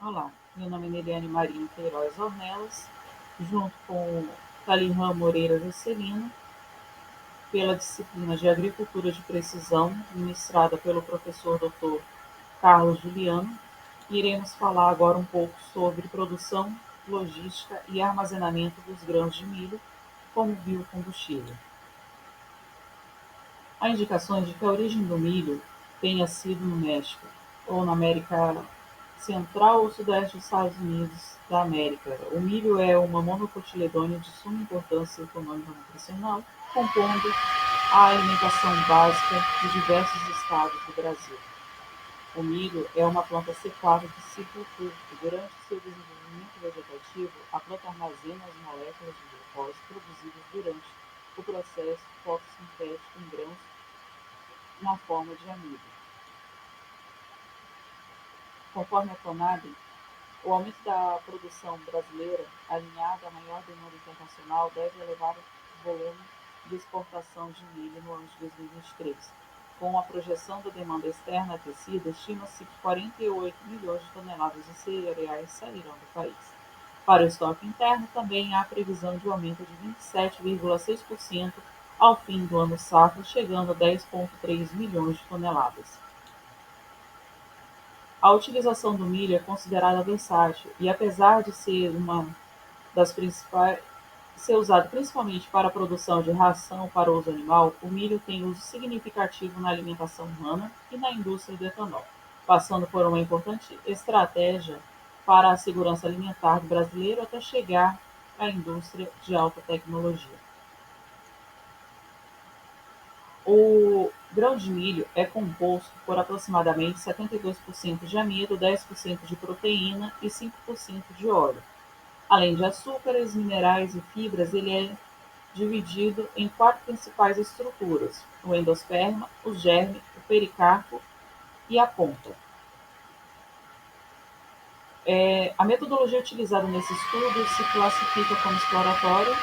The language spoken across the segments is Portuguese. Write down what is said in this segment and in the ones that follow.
Olá, meu nome é Neliane Marinho Queiroz Ornelas, junto com Talihan Moreira Juscelino, pela disciplina de Agricultura de Precisão, ministrada pelo professor Dr. Carlos Juliano. Iremos falar agora um pouco sobre produção, logística e armazenamento dos grãos de milho como biocombustível. Há indicações de que a origem do milho tenha sido no México ou na América Central ou Sudeste dos Estados Unidos da América. O milho é uma monocotiledônea de suma importância econômica e nutricional, compondo a alimentação básica de diversos estados do Brasil. O milho é uma planta cepada de ciclo curto. Durante seu desenvolvimento vegetativo, a planta armazena as moléculas de glicose produzidas durante o processo fotossintético em grãos na forma de amido. Conforme a Conab, o aumento da produção brasileira, alinhado à maior demanda internacional, deve elevar o volume de exportação de milho no ano de 2023. Com a projeção da demanda externa aquecida, estima-se que 48 milhões de toneladas de cereais sairão do país. Para o estoque interno, também há previsão de um aumento de 27,6% ao fim do ano safra, chegando a 10,3 milhões de toneladas. A utilização do milho é considerada versátil e, apesar de ser uma das principais, ser usado principalmente para a produção de ração para uso animal, o milho tem uso significativo na alimentação humana e na indústria do etanol, passando por uma importante estratégia para a segurança alimentar do brasileiro até chegar à indústria de alta tecnologia. O grão de milho é composto por aproximadamente 72% de amido, 10% de proteína e 5% de óleo. Além de açúcares, minerais e fibras, ele é dividido em quatro principais estruturas: o endosperma, o germe, o pericarpo e a ponta. A metodologia utilizada nesse estudo se classifica como exploratória,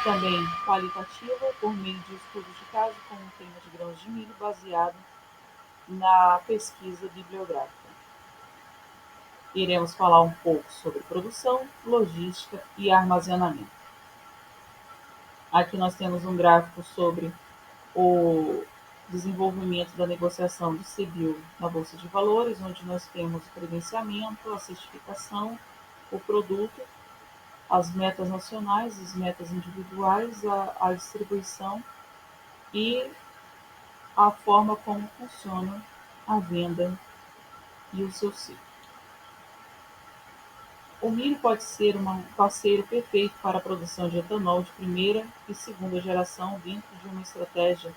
também qualitativa, por meio de estudos de caso com um tema de grãos de milho baseado na pesquisa bibliográfica. Iremos falar um pouco sobre produção, logística e armazenamento. Aqui nós temos um gráfico sobre o desenvolvimento da negociação do CBIO na Bolsa de Valores, onde nós temos o credenciamento, a certificação, o produto, as metas nacionais, as metas individuais, a distribuição e a forma como funciona a venda e o seu ciclo. O milho pode ser um parceiro perfeito para a produção de etanol de primeira e segunda geração dentro de uma estratégia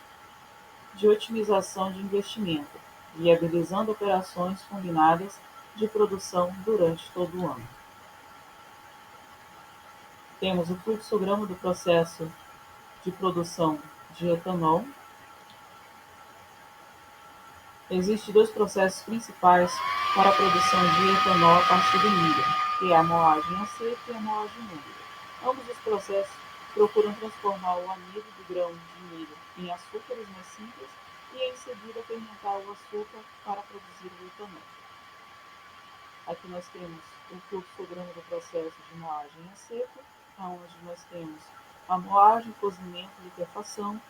de otimização de investimento, viabilizando operações combinadas de produção durante todo o ano. Temos o fluxograma do processo de produção de etanol. Existem dois processos principais para a produção de etanol a partir do milho, que é a moagem a seco e a moagem úmida. Ambos os processos procuram transformar o amido do grão de milho em açúcares mais simples e, em seguida, fermentar o açúcar para produzir o etanol. Aqui nós temos o fluxograma do processo de moagem a seco, onde nós temos a moagem, cozimento, liquefação,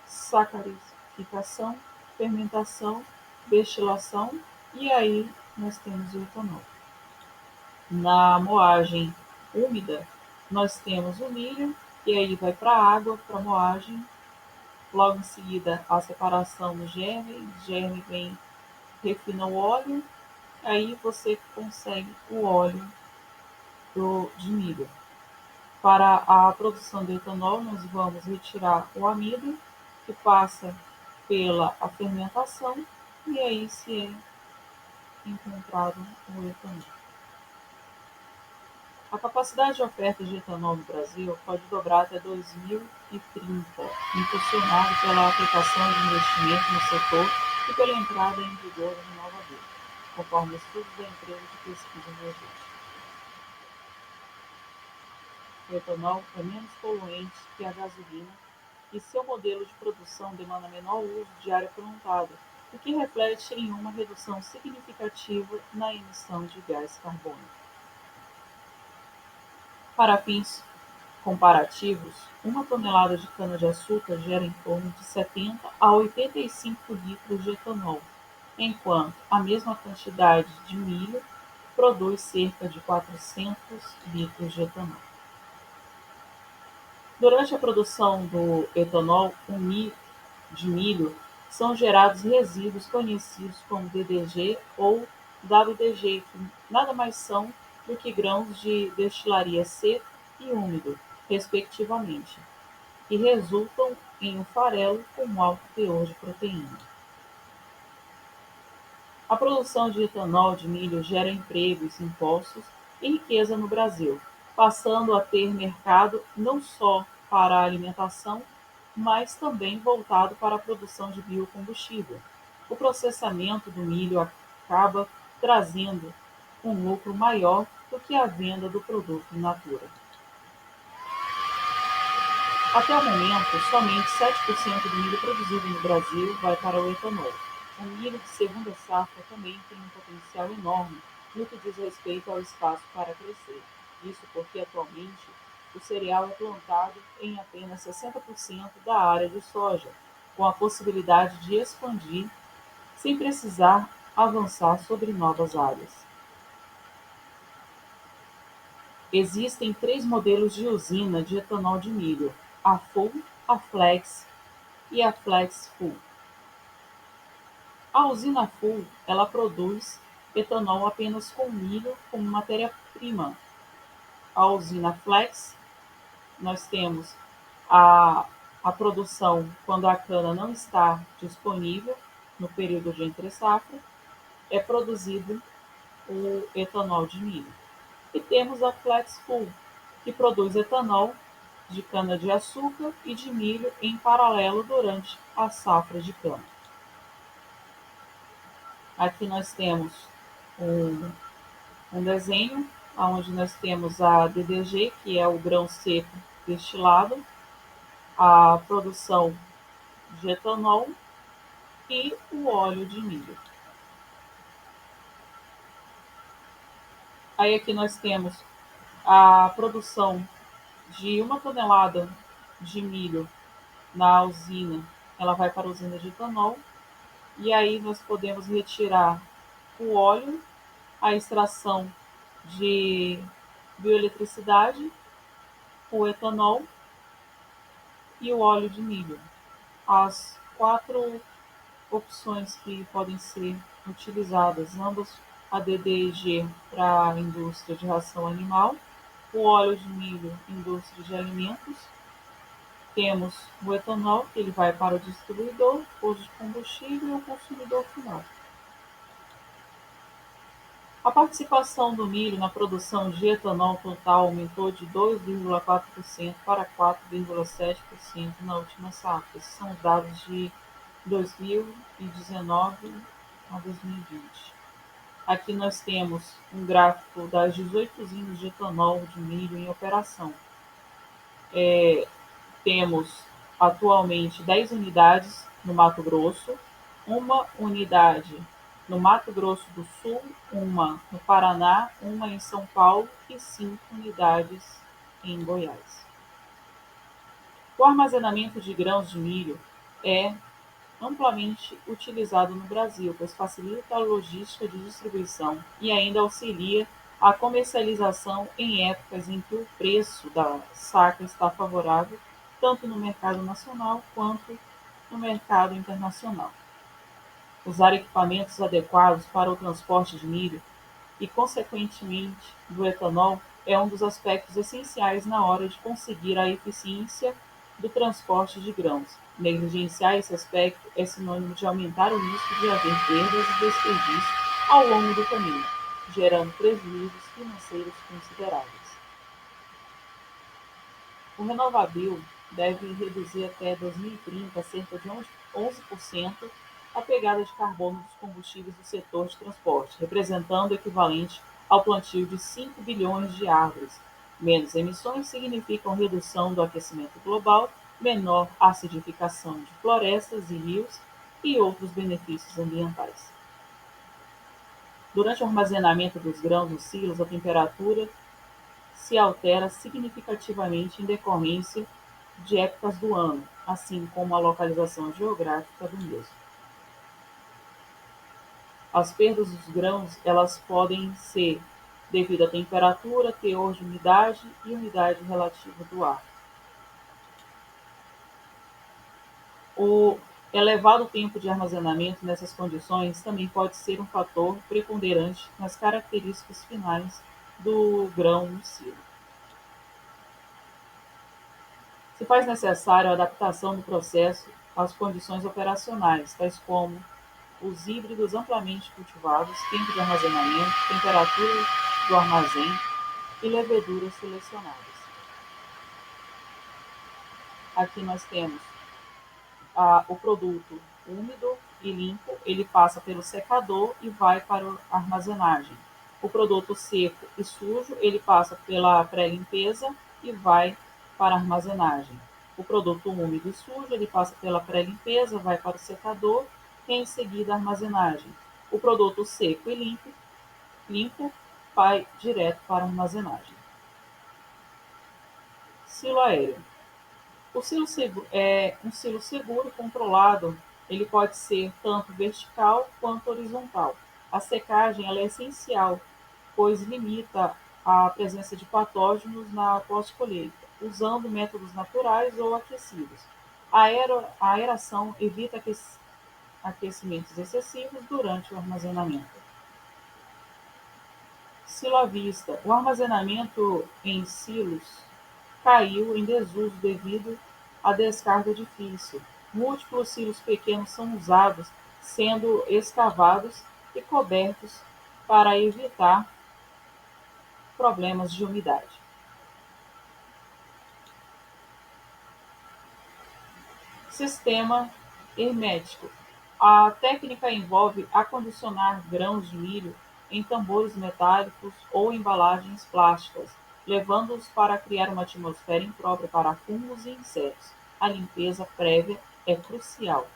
sacarificação, fermentação, destilação e aí nós temos o etanol. Na moagem úmida, nós temos o milho, e aí vai para a água, para a moagem. Logo em seguida, a separação do germe vem, refina o óleo, aí você consegue o óleo de milho. Para a produção de etanol, nós vamos retirar o amido, que passa pela a fermentação, e aí se é encontrado o etanol. A capacidade de oferta de etanol no Brasil pode dobrar até 2030, impulsionado pela aplicação de investimento no setor e pela entrada em vigor da nova lei, conforme estudos da empresa de pesquisa energética. O etanol é menos poluente que a gasolina e seu modelo de produção demanda menor uso de área plantada, o que reflete em uma redução significativa na emissão de gás carbônico. Para fins comparativos, uma tonelada de cana-de-açúcar gera em torno de 70 a 85 litros de etanol, enquanto a mesma quantidade de milho produz cerca de 400 litros de etanol. Durante a produção do etanol de milho, são gerados resíduos conhecidos como DDG ou WDG, que nada mais são do que grãos de destilaria seco e úmido, respectivamente, que resultam em um farelo com alto teor de proteína. A produção de etanol de milho gera empregos, impostos e riqueza no Brasil, passando a ter mercado não só para a alimentação, mas também voltado para a produção de biocombustível. O processamento do milho acaba trazendo um lucro maior do que a venda do produto in natura. Até o momento, somente 7% do milho produzido no Brasil vai para o etanol. O milho de segunda safra também tem um potencial enorme no que diz respeito ao espaço para crescer. Isso porque, atualmente, o cereal é plantado em apenas 60% da área de soja, com a possibilidade de expandir sem precisar avançar sobre novas áreas. Existem 3 modelos de usina de etanol de milho: a Full, a Flex e a Flex Full. A usina Full, ela produz etanol apenas com milho como matéria-prima. A usina Flex, nós temos a, a produção quando a cana não está disponível no período de entre-safra, é produzido o etanol de milho. E temos a Flex Full, que produz etanol de cana-de-açúcar e de milho em paralelo durante a safra de cana. Aqui nós temos um desenho onde nós temos a DDG, que é o grão seco destilado, a produção de etanol e o óleo de milho. Aí aqui nós temos a produção de 1 tonelada de milho na usina, ela vai para a usina de etanol, e aí nós podemos retirar o óleo, a extração de bioeletricidade, o etanol e o óleo de milho. As 4 opções que podem ser utilizadas, ambas a DDG para a indústria de ração animal, o óleo de milho, indústria de alimentos. Temos o etanol, que ele vai para o distribuidor, posto de combustível e o consumidor final. A participação do milho na produção de etanol total aumentou de 2,4% para 4,7% na última safra. Esses são os dados de 2019 a 2020. Aqui nós temos um gráfico das 18 usinas de etanol de milho em operação. Temos atualmente 10 unidades no Mato Grosso, uma unidade no Mato Grosso do Sul, uma no Paraná, uma em São Paulo e 5 unidades em Goiás. O armazenamento de grãos de milho é amplamente utilizado no Brasil, pois facilita a logística de distribuição e ainda auxilia a comercialização em épocas em que o preço da saca está favorável, tanto no mercado nacional quanto no mercado internacional. Usar equipamentos adequados para o transporte de milho e, consequentemente, do etanol é um dos aspectos essenciais na hora de conseguir a eficiência do transporte de grãos. Negligenciar esse aspecto é sinônimo de aumentar o risco de haver perdas e desperdício ao longo do caminho, gerando prejuízos financeiros consideráveis. O RenovaBio deve reduzir até 2030 cerca de 11% a pegada de carbono dos combustíveis do setor de transporte, representando o equivalente ao plantio de 5 bilhões de árvores. Menos emissões significam redução do aquecimento global, menor acidificação de florestas e rios e outros benefícios ambientais. Durante o armazenamento dos grãos nos silos, a temperatura se altera significativamente em decorrência de épocas do ano, assim como a localização geográfica do mesmo. As perdas dos grãos, elas podem ser devido à temperatura, teor de umidade e umidade relativa do ar. O elevado tempo de armazenamento nessas condições também pode ser um fator preponderante nas características finais do grão no silo. Se faz necessário a adaptação do processo às condições operacionais, tais como os híbridos amplamente cultivados, tempo de armazenamento, temperatura do armazém e leveduras selecionadas. Aqui nós temos o produto úmido e limpo, ele passa pelo secador e vai para a armazenagem. O produto seco e sujo, ele passa pela pré-limpeza e vai para a armazenagem. O produto úmido e sujo, ele passa pela pré-limpeza, vai para o secador e em seguida a armazenagem. O produto seco e limpo vai direto para a armazenagem. Silo aéreo. O silo seguro é um silo seguro controlado, ele pode ser tanto vertical quanto horizontal. A secagem ela é essencial, pois limita a presença de patógenos na pós-colheita, usando métodos naturais ou aquecidos. A aeração evita aquecimentos excessivos durante o armazenamento. Silo à vista. O armazenamento em silos caiu em desuso devido à descarga difícil. Múltiplos silos pequenos são usados, sendo escavados e cobertos para evitar problemas de umidade. Sistema hermético. A técnica envolve acondicionar grãos de milho em tambores metálicos ou embalagens plásticas, levando-os para criar uma atmosfera imprópria para fungos e insetos. A limpeza prévia é crucial.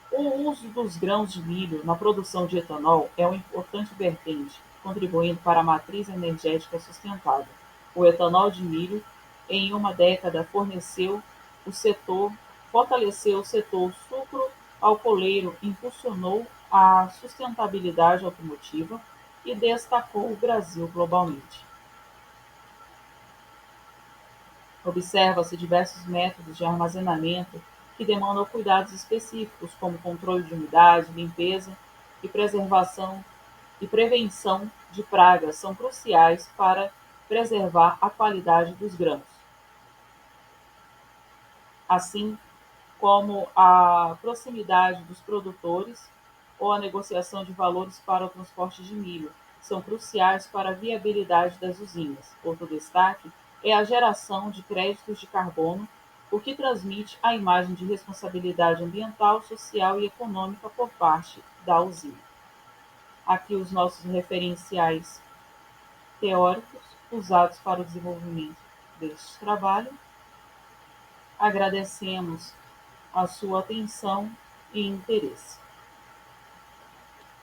O uso dos grãos de milho na produção de etanol é uma importante vertente, contribuindo para a matriz energética sustentável. O etanol de milho, em uma década, fortaleceu o setor sucro-alcooleiro, impulsionou a sustentabilidade automotiva e destacou o Brasil globalmente. Observa-se diversos métodos de armazenamento que demandam cuidados específicos, como controle de umidade, limpeza e preservação e prevenção de pragas são cruciais para preservar a qualidade dos grãos, assim como a proximidade dos produtores ou a negociação de valores para o transporte de milho, são cruciais para a viabilidade das usinas. Outro destaque é a geração de créditos de carbono, o que transmite a imagem de responsabilidade ambiental, social e econômica por parte da usina. Aqui os nossos referenciais teóricos usados para o desenvolvimento deste trabalho. Agradecemos a sua atenção e interesse.